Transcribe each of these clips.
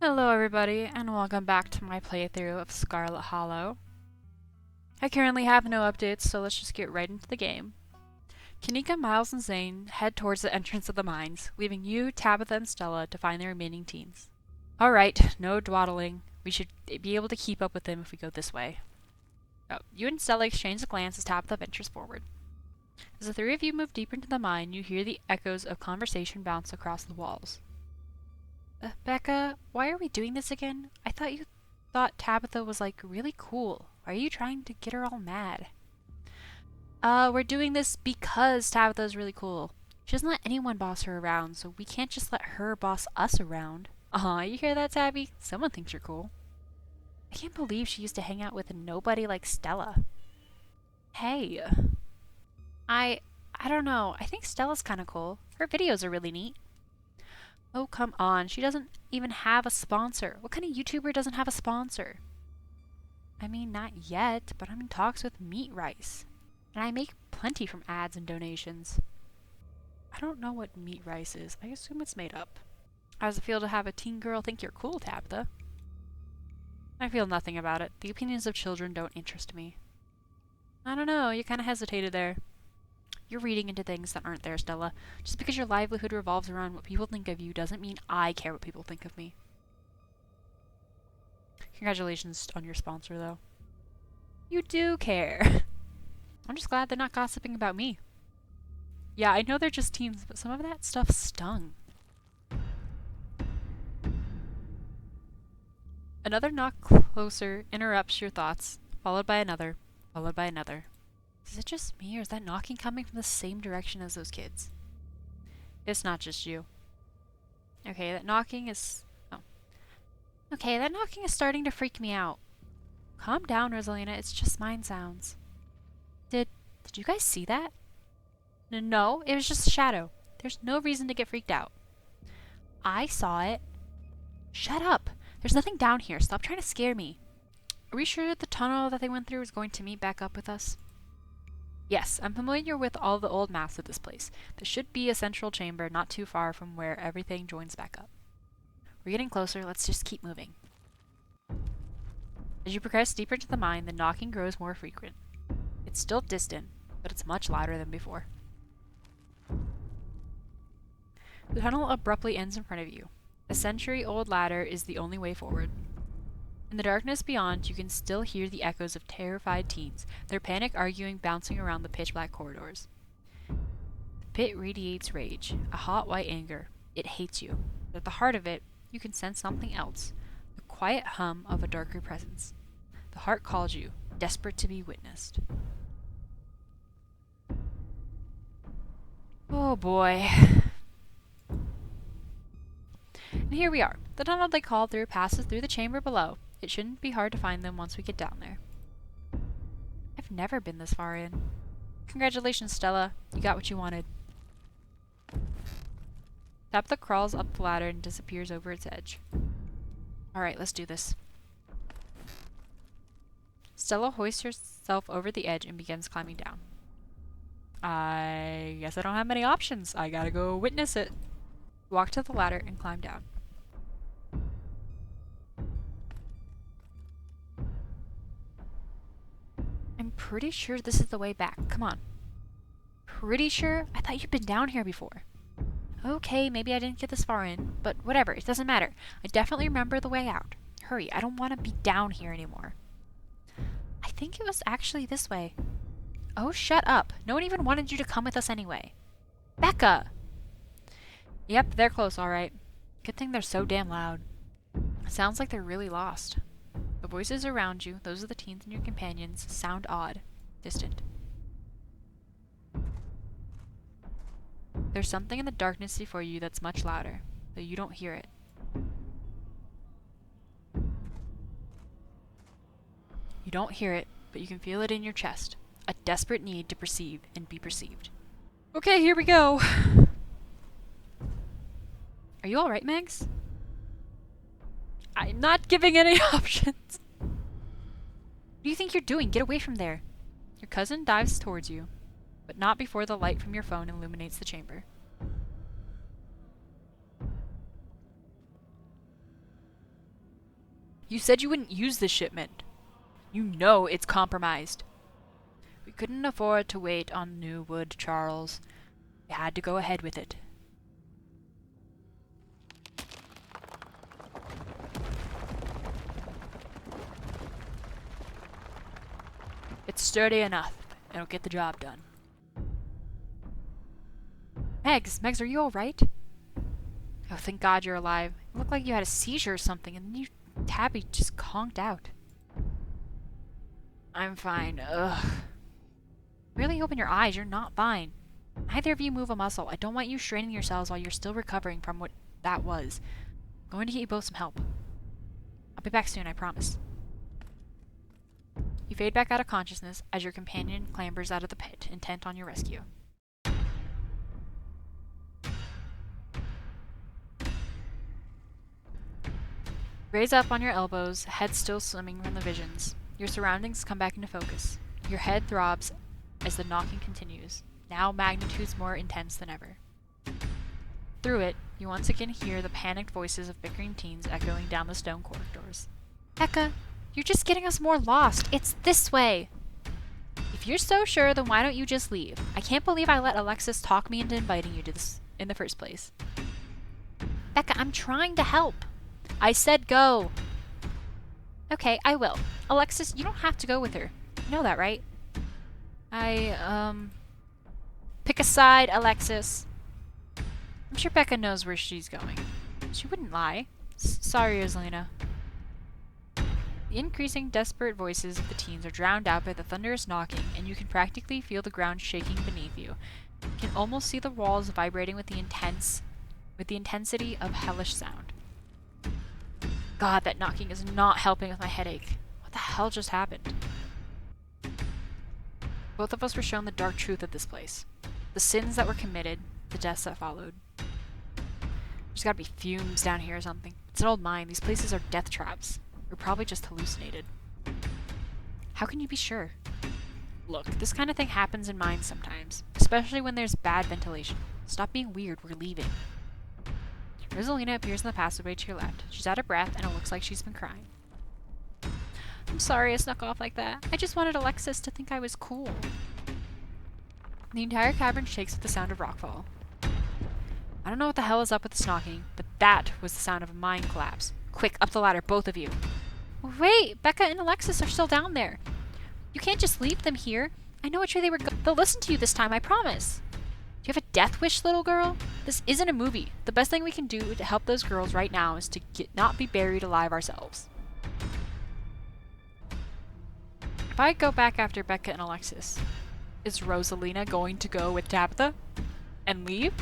Hello everybody, and welcome back to my playthrough of Scarlet Hollow. I currently have no updates, so let's just get right into the game. Kanika, Miles, and Zane head towards the entrance of the mines, leaving you, Tabitha, and Stella to find the remaining teens. Alright, no dawdling. We should be able to keep up with them if we go this way. Oh, you and Stella exchange a glance as Tabitha ventures forward. As the three of you move deeper into the mine, you hear the echoes of conversation bounce across the walls. Becca, why are we doing this again? I thought you thought Tabitha was, like, really cool. Why are you trying to get her all mad? We're doing this because Tabitha is really cool. She doesn't let anyone boss her around, so we can't just let her boss us around. Aw, you hear that, Tabby? Someone thinks you're cool. I can't believe she used to hang out with a nobody like Stella. Hey. I don't know. I think Stella's kinda cool. Her videos are really neat. Oh, come on. She doesn't even have a sponsor. What kind of YouTuber doesn't have a sponsor? I mean, not yet, but I'm in talks with Meat Rice. And I make plenty from ads and donations. I don't know what Meat Rice is. I assume it's made up. How does it feel to have a teen girl think you're cool, Tabitha? I feel nothing about it. The opinions of children don't interest me. I don't know. You kind of hesitated there. You're reading into things that aren't there, Stella. Just because your livelihood revolves around what people think of you doesn't mean I care what people think of me. Congratulations on your sponsor, though. You do care. I'm just glad they're not gossiping about me. Yeah, I know they're just teens, but some of that stuff stung. Another knock closer interrupts your thoughts, followed by another, followed by another. Is it just me, or is that knocking coming from the same direction as those kids? It's not just you. Okay, that knocking is... Oh. Okay, that knocking is starting to freak me out. Calm down, Rosalina. It's just mine sounds. Did you guys see that? No, it was just a shadow. There's no reason to get freaked out. I saw it. Shut up. There's nothing down here. Stop trying to scare me. Are we sure that the tunnel that they went through is going to meet back up with us? Yes, I'm familiar with all the old maps of this place. There should be a central chamber not too far from where everything joins back up. We're getting closer, let's just keep moving. As you progress deeper into the mine, the knocking grows more frequent. It's still distant, but it's much louder than before. The tunnel abruptly ends in front of you. A century-old ladder is the only way forward. In the darkness beyond, you can still hear the echoes of terrified teens, their panic arguing bouncing around the pitch-black corridors. The pit radiates rage, a hot white anger. It hates you. But at the heart of it, you can sense something else, the quiet hum of a darker presence. The heart calls you, desperate to be witnessed. Oh boy. And here we are. The tunnel they called through passes through the chamber below. It shouldn't be hard to find them once we get down there. I've never been this far in. Congratulations, Stella. You got what you wanted. Tabitha crawls up the ladder and disappears over its edge. Alright, let's do this. Stella hoists herself over the edge and begins climbing down. I guess I don't have many options. I gotta go witness it. Walk to the ladder and climb down. I'm pretty sure this is the way back. Come on. Pretty sure? I thought you'd been down here before. Okay, maybe I didn't get this far in, but whatever, it doesn't matter. I definitely remember the way out. Hurry, I don't want to be down here anymore. I think it was actually this way. Oh, shut up. No one even wanted you to come with us anyway. Becca! Yep, they're close, alright. Good thing they're so damn loud. Sounds like they're really lost. The voices around you, those of the teens and your companions, sound odd, distant. There's something in the darkness before you that's much louder, though you don't hear it. You don't hear it, but you can feel it in your chest. A desperate need to perceive and be perceived. Okay, here we go! Are you alright, Megs? I'm not giving any options! What do you think you're doing? Get away from there! Your cousin dives towards you, but not before the light from your phone illuminates the chamber. You said you wouldn't use this shipment. You know it's compromised. We couldn't afford to wait on new wood, Charles. We had to go ahead with it. It's sturdy enough. It'll get the job done. Megs, are you alright? Oh, thank God you're alive. It looked like you had a seizure or something, and then Tabby just conked out. I'm fine. Ugh. Really open your eyes. You're not fine. Neither of you move a muscle. I don't want you straining yourselves while you're still recovering from what that was. I'm going to get you both some help. I'll be back soon, I promise. You fade back out of consciousness as your companion clambers out of the pit, intent on your rescue. Raise up on your elbows, head still swimming from the visions. Your surroundings come back into focus. Your head throbs as the knocking continues, now magnitudes more intense than ever. Through it, you once again hear the panicked voices of bickering teens echoing down the stone corridors. Becca, you're just getting us more lost. It's this way. If you're so sure, then why don't you just leave? I can't believe I let Alexis talk me into inviting you to this in the first place. Becca, I'm trying to help. I said go. Okay, I will. Alexis, you don't have to go with her. You know that, right? Pick a side, Alexis. I'm sure Becca knows where she's going. She wouldn't lie. Sorry, Rosalina. The increasing desperate voices of the teens are drowned out by the thunderous knocking, and you can practically feel the ground shaking beneath you. You can almost see the walls vibrating with the intensity of hellish sound. God, that knocking is not helping with my headache. What the hell just happened? Both of us were shown the dark truth of this place. The sins that were committed, the deaths that followed. There's gotta be fumes down here or something. It's an old mine. These places are death traps. We're probably just hallucinated. How can you be sure? Look, this kind of thing happens in mines sometimes, especially when there's bad ventilation. Stop being weird, we're leaving. Rosalina appears in the passageway to your left. She's out of breath, and it looks like she's been crying. I'm sorry I snuck off like that. I just wanted Alexis to think I was cool. The entire cavern shakes with the sound of rockfall. I don't know what the hell is up with this knocking, but that was the sound of a mine collapse. Quick, up the ladder, both of you. Wait, Becca and Alexis are still down there. You can't just leave them here. I know which way they were they'll listen to you this time, I promise. Do you have a death wish, little girl? This isn't a movie. The best thing we can do to help those girls right now is to not be buried alive ourselves. If I go back after Becca and Alexis, is Rosalina going to go with Tabitha and leave?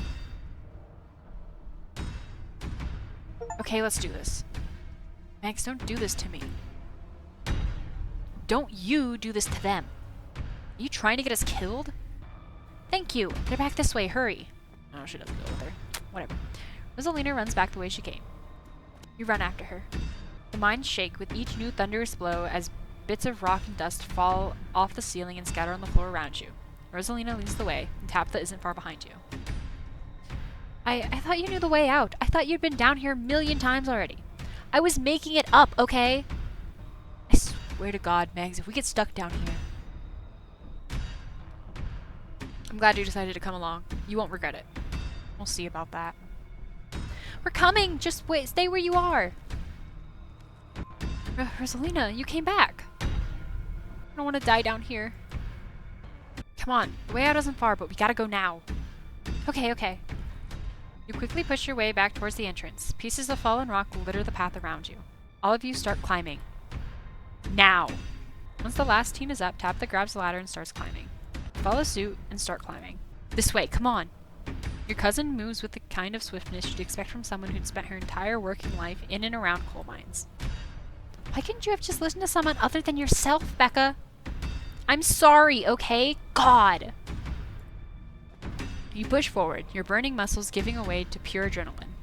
Okay, let's do this. Max, don't do this to me. Don't you do this to them. Are you trying to get us killed? Thank you. They're back this way. Hurry. No, she doesn't go with her. Whatever. Rosalina runs back the way she came. You run after her. The mines shake with each new thunderous blow as bits of rock and dust fall off the ceiling and scatter on the floor around you. Rosalina leads the way, and Tabitha isn't far behind you. I thought you knew the way out. I thought you'd been down here a million times already. I was making it up, okay? I swear to God, Megs, if we get stuck down here... I'm glad you decided to come along. You won't regret it. We'll see about that. We're coming! Just wait, stay where you are! Rosalina, you came back! I don't want to die down here. Come on, the way out isn't far, but we gotta go now. Okay. You quickly push your way back towards the entrance. Pieces of fallen rock litter the path around you. All of you start climbing. Now! Once the last teen is up, Tabitha grabs the ladder and starts climbing. Follow suit and start climbing. This way, come on! Your cousin moves with the kind of swiftness you'd expect from someone who'd spent her entire working life in and around coal mines. Why couldn't you have just listened to someone other than yourself, Becca? I'm sorry, okay? God! You push forward, your burning muscles giving way to pure adrenaline.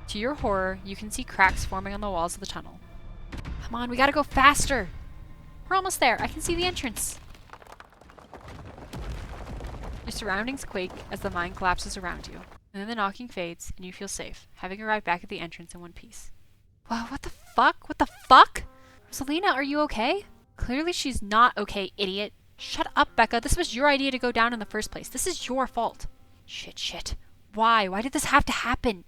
To your horror, you can see cracks forming on the walls of the tunnel. Come on, we gotta go faster! We're almost there. I can see the entrance. Your surroundings quake as the mine collapses around you. And then the knocking fades, and you feel safe, having arrived back at the entrance in one piece. Wow, what the fuck? What the fuck? Rosalina, are you okay? Clearly she's not okay, idiot. Shut up, Becca. This was your idea to go down in the first place. This is your fault. Shit. Why? Why did this have to happen?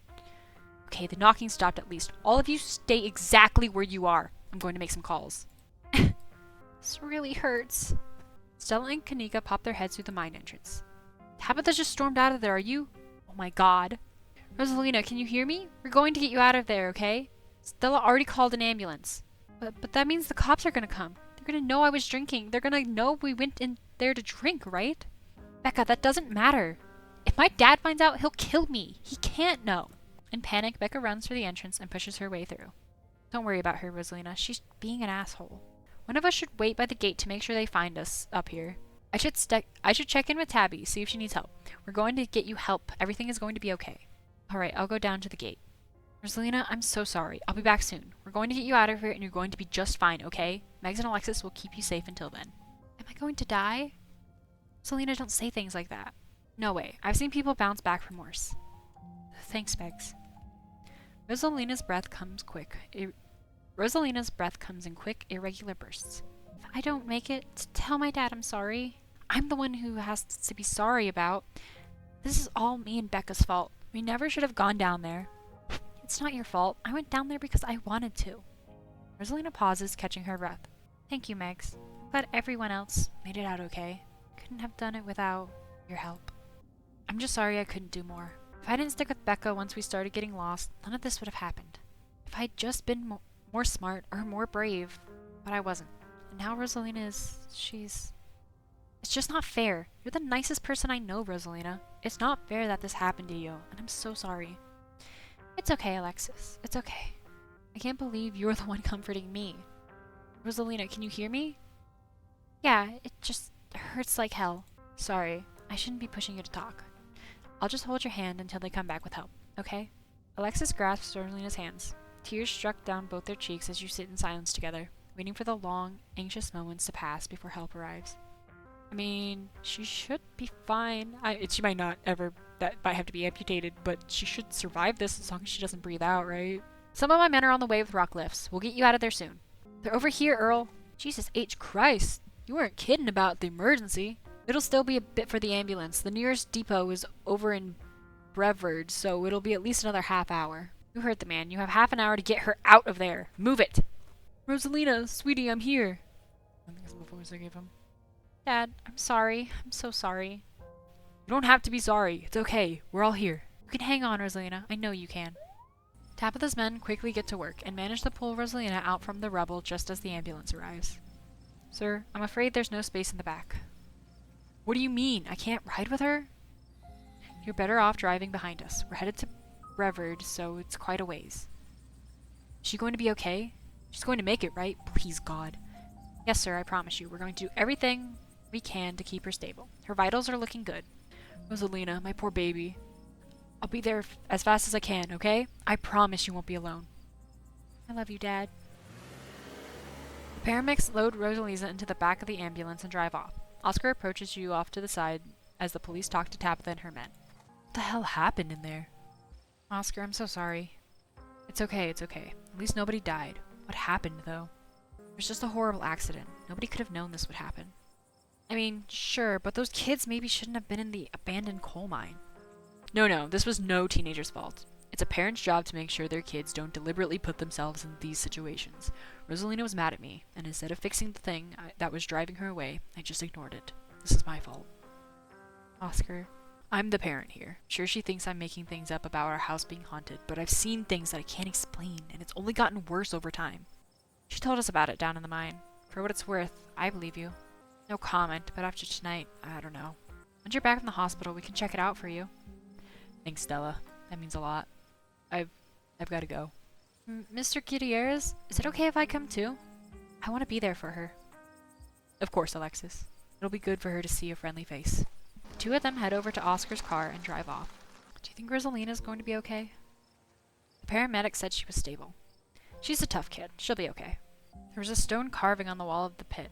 Okay, the knocking stopped at least. All of you stay exactly where you are. I'm going to make some calls. This really hurts. Stella and Kanika popped their heads through the mine entrance. Tabitha just stormed out of there, are you? Oh my god. Rosalina, can you hear me? We're going to get you out of there, okay? Stella already called an ambulance. But that means the cops are gonna come. They're gonna know I was drinking. They're gonna know we went in there to drink, right? Becca, that doesn't matter. If my dad finds out, he'll kill me. He can't know. In panic, Becca runs for the entrance and pushes her way through. Don't worry about her, Rosalina. She's being an asshole. One of us should wait by the gate to make sure they find us up here. I should check in with Tabby, see if she needs help. We're going to get you help. Everything is going to be okay. Alright, I'll go down to the gate. Rosalina, I'm so sorry. I'll be back soon. We're going to get you out of here and you're going to be just fine, okay? Megs and Alexis will keep you safe until then. Am I going to die? Rosalina, don't say things like that. No way. I've seen people bounce back from worse. Thanks, Megs. Rosalina's breath comes in quick, irregular bursts. If I don't make it, tell my dad I'm sorry. I'm the one who has to be sorry about. This is all me and Becca's fault. We never should have gone down there. It's not your fault. I went down there because I wanted to. Rosalina pauses, catching her breath. Thank you, Megs. I'm glad everyone else made it out okay. Couldn't have done it without your help. I'm just sorry I couldn't do more. If I didn't stick with Becca once we started getting lost, none of this would have happened. If I'd just been more smart or more brave, but I wasn't. And now Rosalina she's... It's just not fair. You're the nicest person I know, Rosalina. It's not fair that this happened to you, and I'm so sorry. It's okay, Alexis. It's okay. I can't believe you're the one comforting me. Rosalina, can you hear me? Yeah, it just hurts like hell. Sorry, I shouldn't be pushing you to talk. I'll just hold your hand until they come back with help, okay? Alexis grasps Rosalina's hands. Tears struck down both their cheeks as you sit in silence together, waiting for the long, anxious moments to pass before help arrives. I mean, she should be fine. She might not ever, that might have to be amputated, but she should survive this as long as she doesn't breathe out, right? Some of my men are on the way with rock lifts. We'll get you out of there soon. They're over here, Earl. Jesus H. Christ. You weren't kidding about the emergency. It'll still be a bit for the ambulance. The nearest depot is over in Brevard, so it'll be at least another half hour. You heard the man. You have half an hour to get her out of there. Move it! Rosalina, sweetie, I'm here. I think that's the voice I gave him. Dad, I'm sorry. I'm so sorry. You don't have to be sorry. It's okay. We're all here. You can hang on, Rosalina. I know you can. Tabitha's men quickly get to work and manage to pull Rosalina out from the rubble just as the ambulance arrives. Sir, I'm afraid there's no space in the back. What do you mean? I can't ride with her? You're better off driving behind us. We're headed to Brevard, so it's quite a ways. Is she going to be okay? She's going to make it, right? Please, God. Yes, sir, I promise you. We're going to do everything we can to keep her stable. Her vitals are looking good. Rosalina, my poor baby. I'll be there as fast as I can, okay? I promise you won't be alone. I love you, Dad. The paramedics load Rosalina into the back of the ambulance and drive off. Oscar approaches you off to the side as the police talk to Tabitha and her men. What the hell happened in there? Oscar, I'm so sorry. It's okay, it's okay. At least nobody died. What happened, though? It was just a horrible accident. Nobody could have known this would happen. I mean, sure, but those kids maybe shouldn't have been in the abandoned coal mine. No, this was no teenager's fault. It's a parent's job to make sure their kids don't deliberately put themselves in these situations. Rosalina was mad at me, and instead of fixing the thing that was driving her away, I just ignored it. This is my fault. Oscar, I'm the parent here. Sure, she thinks I'm making things up about our house being haunted, but I've seen things that I can't explain, and it's only gotten worse over time. She told us about it down in the mine. For what it's worth, I believe you. No comment, but after tonight, I don't know. Once you're back from the hospital, we can check it out for you. Thanks, Stella. That means a lot. I've got to go. Mr. Gutierrez, is it okay if I come too? I want to be there for her. Of course, Alexis. It'll be good for her to see a friendly face. The two of them head over to Oscar's car and drive off. Do you think Rosalina's going to be okay? The paramedic said she was stable. She's a tough kid. She'll be okay. There was a stone carving on the wall of the pit.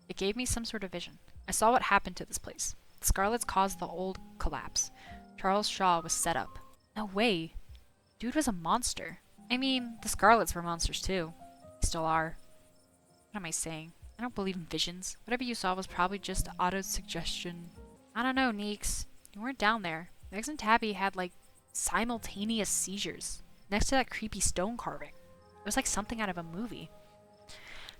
It gave me some sort of vision. I saw what happened to this place. The Scarlets caused the old collapse. Charles Shaw was set up. No way. Dude was a monster. I mean, the Scarlets were monsters too. Still are. What am I saying? I don't believe in visions. Whatever you saw was probably just auto-suggestion. I don't know, Neeks. You weren't down there. Megs and Tabby had, like, simultaneous seizures next to that creepy stone carving. It was like something out of a movie.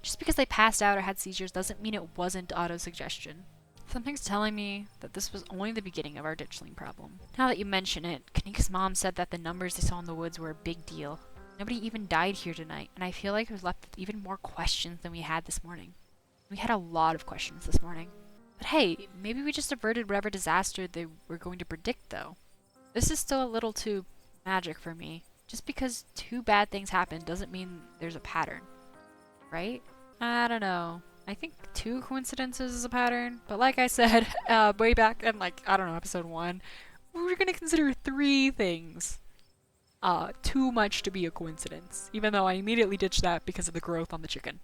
Just because they passed out or had seizures doesn't mean it wasn't auto-suggestion. Something's telling me that this was only the beginning of our ditchling problem. Now that you mention it, Kanika's mom said that the numbers they saw in the woods were a big deal. Nobody even died here tonight, and I feel like we're left with even more questions than we had this morning. We had a lot of questions this morning. But hey, maybe we just averted whatever disaster they were going to predict, though. This is still a little too magic for me. Just because two bad things happen doesn't mean there's a pattern. Right? I don't know. I think two coincidences is a pattern, but like I said, way back in, like, I don't know, episode 1, we were gonna consider 3 things too much to be a coincidence, even though I immediately ditched that because of the growth on the chicken.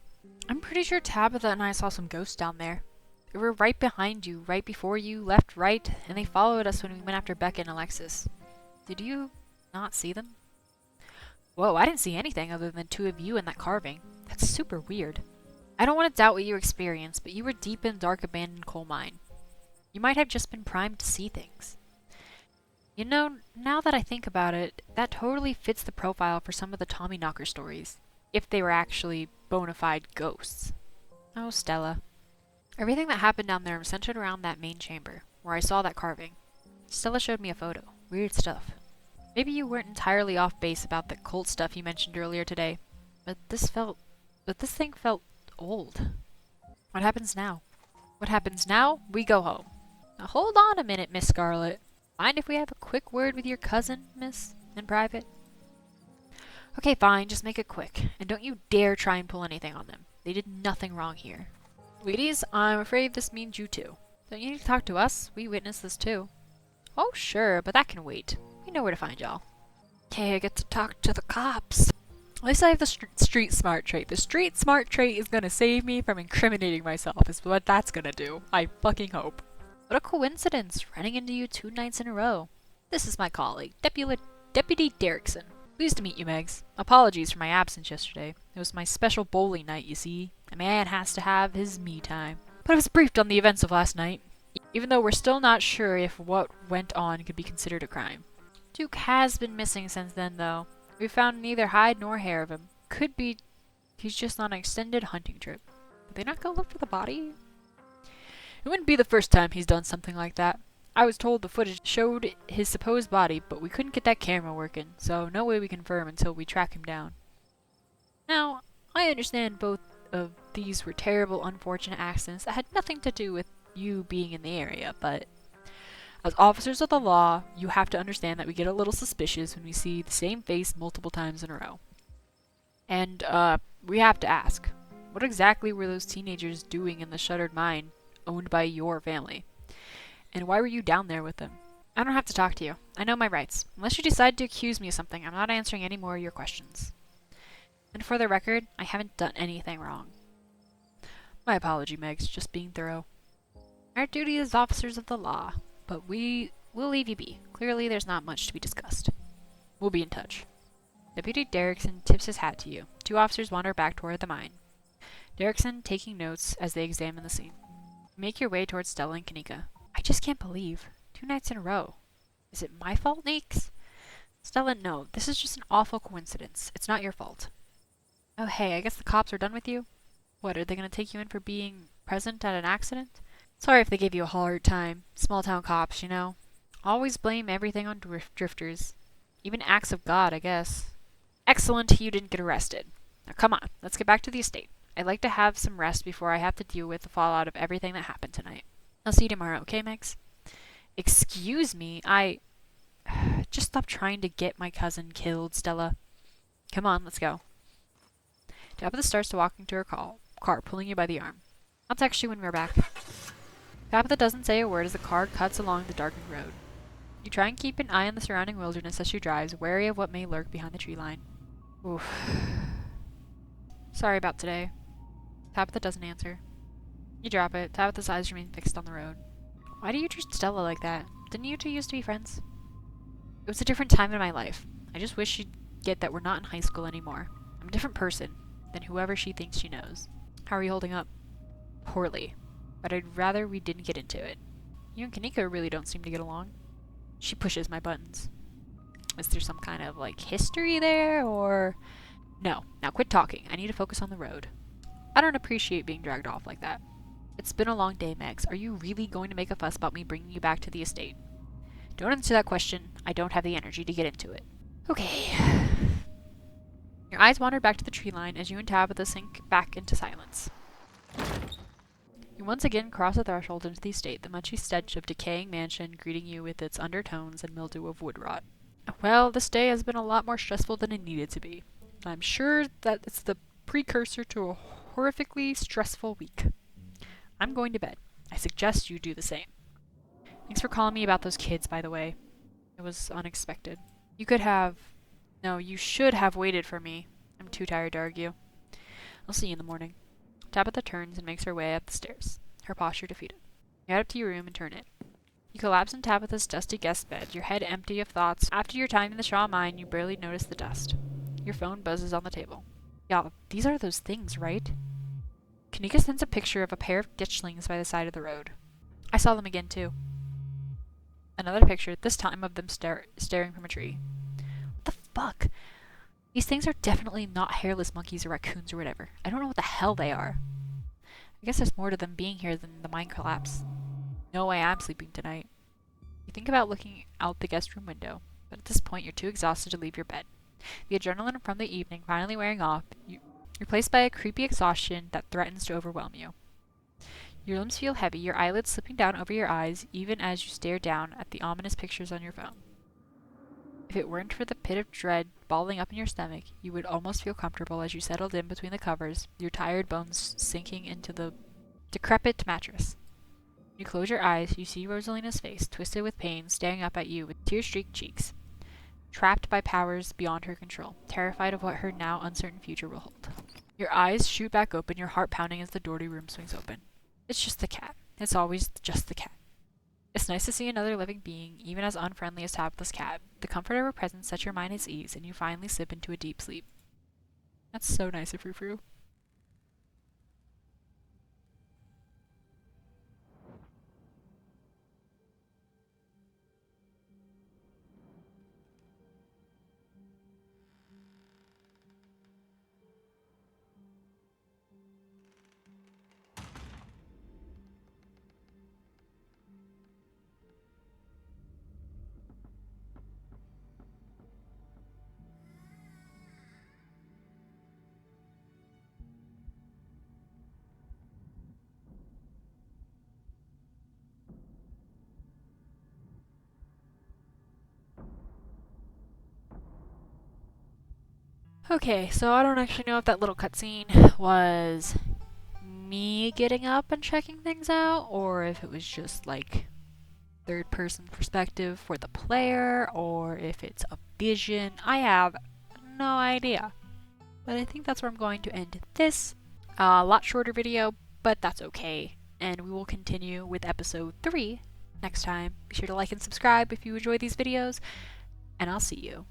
I'm pretty sure Tabitha and I saw some ghosts down there. They were right behind you, right before you, left, right, and they followed us when we went after Becca and Alexis. Did you not see them? Whoa, I didn't see anything other than 2 of you and that carving. That's super weird. I don't want to doubt what you experienced, but you were deep in a dark abandoned coal mine. You might have just been primed to see things. You know, now that I think about it, that totally fits the profile for some of the Tommyknocker stories, if they were actually bona fide ghosts. Oh, Stella. Everything that happened down there was centered around that main chamber, where I saw that carving. Stella showed me a photo. Weird stuff. Maybe you weren't entirely off base about the cult stuff you mentioned earlier today, but this thing felt old. What happens now? What happens now? We go home. Now hold on a minute, Miss Scarlet. Mind if we have a quick word with your cousin, miss? In private? Okay, fine, just make it quick. And don't you dare try and pull anything on them. They did nothing wrong here. Ladies, I'm afraid this means you too. Don't you need to talk to us? We witnessed this too. Oh, sure, but that can wait. We know where to find y'all. Okay, I get to talk to the cops. At least I have the street smart trait. The street smart trait is gonna save me from incriminating myself, is what that's gonna do. I fucking hope. What a coincidence, running into you 2 nights in a row. This is my colleague, Deputy Derrickson. Pleased to meet you, Megs. Apologies for my absence yesterday. It was my special bowling night, you see. A man has to have his me time. But I was briefed on the events of last night, even though we're still not sure if what went on could be considered a crime. Duke has been missing since then, though. We found neither hide nor hair of him. Could be he's just on an extended hunting trip. Did they not go look for the body? It wouldn't be the first time he's done something like that. I was told the footage showed his supposed body, but we couldn't get that camera working, so no way we confirm until we track him down. Now, I understand both of these were terrible, unfortunate accidents that had nothing to do with you being in the area, but as officers of the law, you have to understand that we get a little suspicious when we see the same face multiple times in a row. And, we have to ask, what exactly were those teenagers doing in the shuttered mine owned by your family? And why were you down there with them? I don't have to talk to you. I know my rights. Unless you decide to accuse me of something, I'm not answering any more of your questions. And for the record, I haven't done anything wrong. My apology, Megs. Just being thorough. Our duty is officers of the law, but we'll leave you be. Clearly, there's not much to be discussed. We'll be in touch. Deputy Derrickson tips his hat to you. 2 officers wander back toward the mine. Derrickson taking notes as they examine the scene. You make your way towards Stella and Kanika. I just can't believe. 2 nights in a row. Is it my fault, Neeks? Stella, no. This is just an awful coincidence. It's not your fault. Oh, hey, I guess the cops are done with you? What, are they going to take you in for being present at an accident? Sorry if they gave you a hard time. Small-town cops, you know. Always blame everything on drifters. Even acts of God, I guess. Excellent, you didn't get arrested. Now come on, let's get back to the estate. I'd like to have some rest before I have to deal with the fallout of everything that happened tonight. I'll see you tomorrow, okay, Megs? Excuse me, just stop trying to get my cousin killed, Stella. Come on, let's go. Tabitha starts to walk into her car, pulling you by the arm. I'll text you when we're back. Tabitha doesn't say a word as the car cuts along the darkened road. You try and keep an eye on the surrounding wilderness as she drives, wary of what may lurk behind the tree line. Oof. Sorry about today. Tabitha doesn't answer. You drop it. Tabitha's eyes remain fixed on the road. Why do you treat Stella like that? Didn't you two used to be friends? It was a different time in my life. I just wish you'd get that we're not in high school anymore. I'm a different person. than whoever she thinks she knows. How are you holding up? Poorly. But I'd rather we didn't get into it. You and Kanika really don't seem to get along. She pushes my buttons. Is there some kind of, like, history there, or... No. Now quit talking. I need to focus on the road. I don't appreciate being dragged off like that. It's been a long day, Megs. Are you really going to make a fuss about me bringing you back to the estate? Don't answer that question. I don't have the energy to get into it. Okay. Your eyes wandered back to the tree line as you and Tabitha sink back into silence. You once again cross the threshold into the estate, the munchy stench of decaying mansion greeting you with its undertones and mildew of wood rot. Well, this day has been a lot more stressful than it needed to be. I'm sure that it's the precursor to a horrifically stressful week. I'm going to bed. I suggest you do the same. Thanks for calling me about those kids, by the way. It was unexpected. You should have waited for me. I'm too tired to argue. I'll see you in the morning. Tabitha turns and makes her way up the stairs, her posture defeated. You head up to your room and turn it. You collapse in Tabitha's dusty guest bed, your head empty of thoughts. After your time in the Shaw mine, you barely notice the dust. Your phone buzzes on the table. Yeah, these are those things, right? Kanika sends a picture of a pair of ditchlings by the side of the road. I saw them again, too. Another picture, this time of them staring from a tree. What the fuck? These things are definitely not hairless monkeys or raccoons or whatever. I don't know what the hell they are. I guess there's more to them being here than the mine collapse. No way I'm sleeping tonight. You think about looking out the guest room window, but at this point you're too exhausted to leave your bed. The adrenaline from the evening finally wearing off, you're replaced by a creepy exhaustion that threatens to overwhelm you. Your limbs feel heavy, your eyelids slipping down over your eyes even as you stare down at the ominous pictures on your phone. If it weren't for the pit of dread balling up in your stomach, you would almost feel comfortable as you settled in between the covers, your tired bones sinking into the decrepit mattress. When you close your eyes, you see Rosalina's face, twisted with pain, staring up at you with tear-streaked cheeks. Trapped by powers beyond her control, terrified of what her now uncertain future will hold. Your eyes shoot back open, your heart pounding as the door to your room swings open. It's just the cat. It's always just the cat. It's nice to see another living being, even as unfriendly as Tabitha's cat. The comfort of her presence sets your mind at ease, and you finally slip into a deep sleep. That's so nice of Frou-Frou. Okay, so I don't actually know if that little cutscene was me getting up and checking things out, or if it was just like third-person perspective for the player, or if it's a vision. I have no idea. But I think that's where I'm going to end this. A lot shorter video, but that's okay. And we will continue with episode 3 next time. Be sure to like and subscribe if you enjoy these videos, and I'll see you